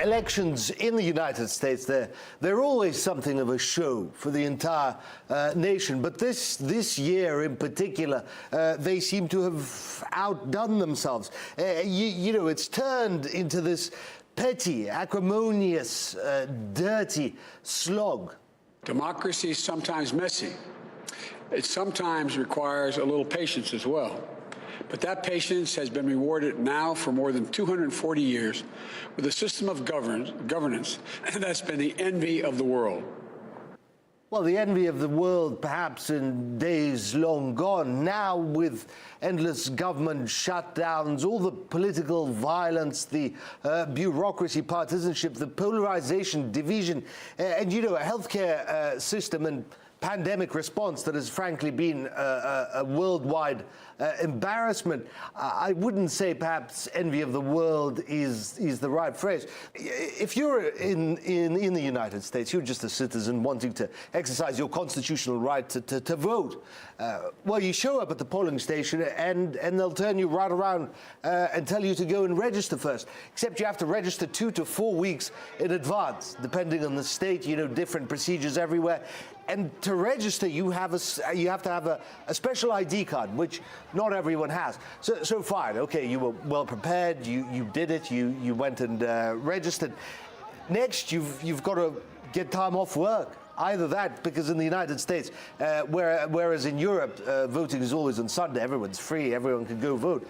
elections in the United States, they're always something of a show for the entire nation. But this year in particular, they seem to have outdone themselves. You know, it's turned into this petty, acrimonious, dirty slog. Democracy is sometimes messy. It sometimes requires a little patience as well. But that patience has been rewarded now for more than 240 years with a system of governance that's been the envy of the world. Well, the envy of the world perhaps in days long gone. Now with endless government shutdowns, all the political violence, the bureaucracy, partisanship, the polarization, division, and, you know, a healthcare system and pandemic response that has frankly been a worldwide embarrassment. I wouldn't say perhaps envy of the world is the right phrase. If you're in the United States, you're just a citizen wanting to exercise your constitutional right to vote. Well, you show up at the polling station and they'll turn you right around and tell you to go and register first. Except you have to register 2 to 4 weeks in advance, depending on the state. You know, different procedures everywhere. And to register, you have to have a special ID card, which not everyone has. So fine, okay, you were well prepared, you did it, you went and registered. Next, you've got to get time off work. Either that, because in the United States, whereas in Europe, voting is always on Sunday, everyone's free, everyone can go vote.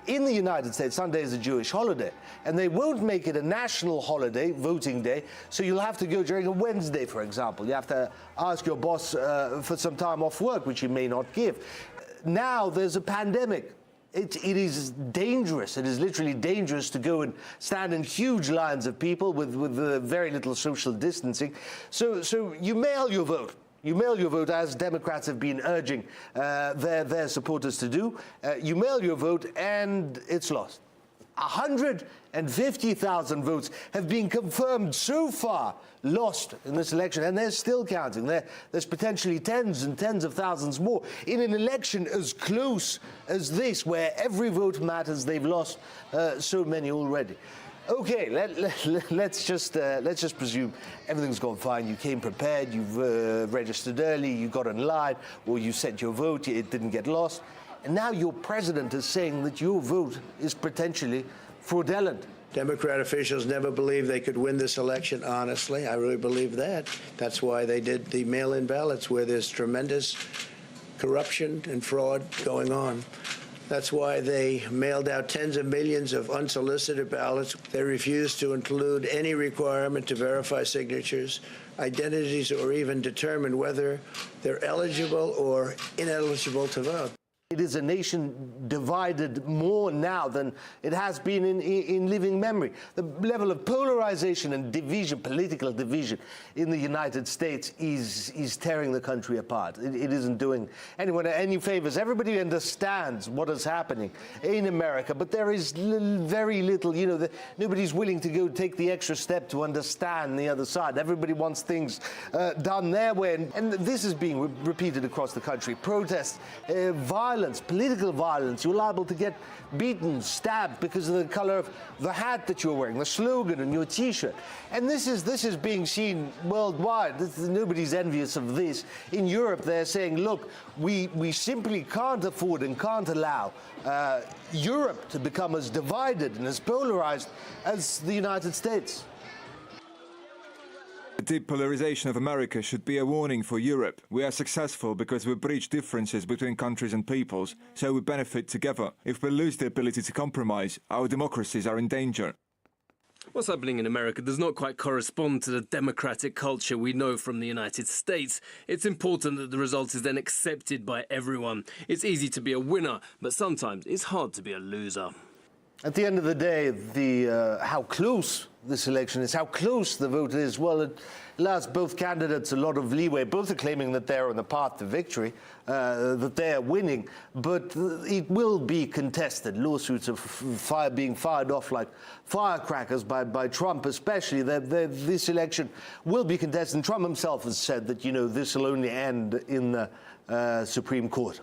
In the United States, Sunday is a Jewish holiday, and they won't make it a national holiday, voting day, so you'll have to go during a Wednesday, for example. You have to ask your boss for some time off work, which you may not give. Now there's a pandemic. It is dangerous. It is literally dangerous to go and stand in huge lines of people with very little social distancing. So you mail your vote. You mail your vote, as Democrats have been urging their supporters to do. You mail your vote, and it's lost. 150,000 votes have been confirmed so far lost in this election, and they're still counting. There's potentially tens and tens of thousands more. In an election as close as this, where every vote matters, they've lost so many already. Okay, let's just presume everything's gone fine. You came prepared, you've registered early, you got in line, or you sent your vote, it didn't get lost. And now your president is saying that your vote is potentially fraudulent. Democrat officials never believed they could win this election honestly. I really believe that. That's why they did the mail-in ballots, where there's tremendous corruption and fraud going on. That's why they mailed out tens of millions of unsolicited ballots. They refused to include any requirement to verify signatures, identities, or even determine whether they're eligible or ineligible to vote. It is a nation divided more now than it has been in living memory. The level of polarization and division, political division in the United States is tearing the country apart. It isn't doing anyone any favors. Everybody understands what is happening in America, but there is very little, you know, nobody's willing to go take the extra step to understand the other side. Everybody wants things done their way, and this is being repeated across the country. Protests, violence, political violence. You're liable to get beaten, stabbed because of the color of the hat that you're wearing, the slogan on your T-shirt. And this is being seen worldwide. Nobody's envious of this. In Europe, they're saying, look, we simply can't afford and can't allow Europe to become as divided and as polarized as the United States. The depolarization of America should be a warning for Europe. We are successful because we bridge differences between countries and peoples, so we benefit together. If we lose the ability to compromise, our democracies are in danger. What's happening in America does not quite correspond to the democratic culture we know from the United States. It's important that the result is then accepted by everyone. It's easy to be a winner, but sometimes it's hard to be a loser. At the end of the day, how close this election is, how close the vote is, well, it allows both candidates a lot of leeway. Both are claiming that they're on the path to victory, that they're winning, but it will be contested. Lawsuits are being fired off like firecrackers by Trump especially. This election will be contested, and Trump himself has said that, you know, this will only end in the Supreme Court.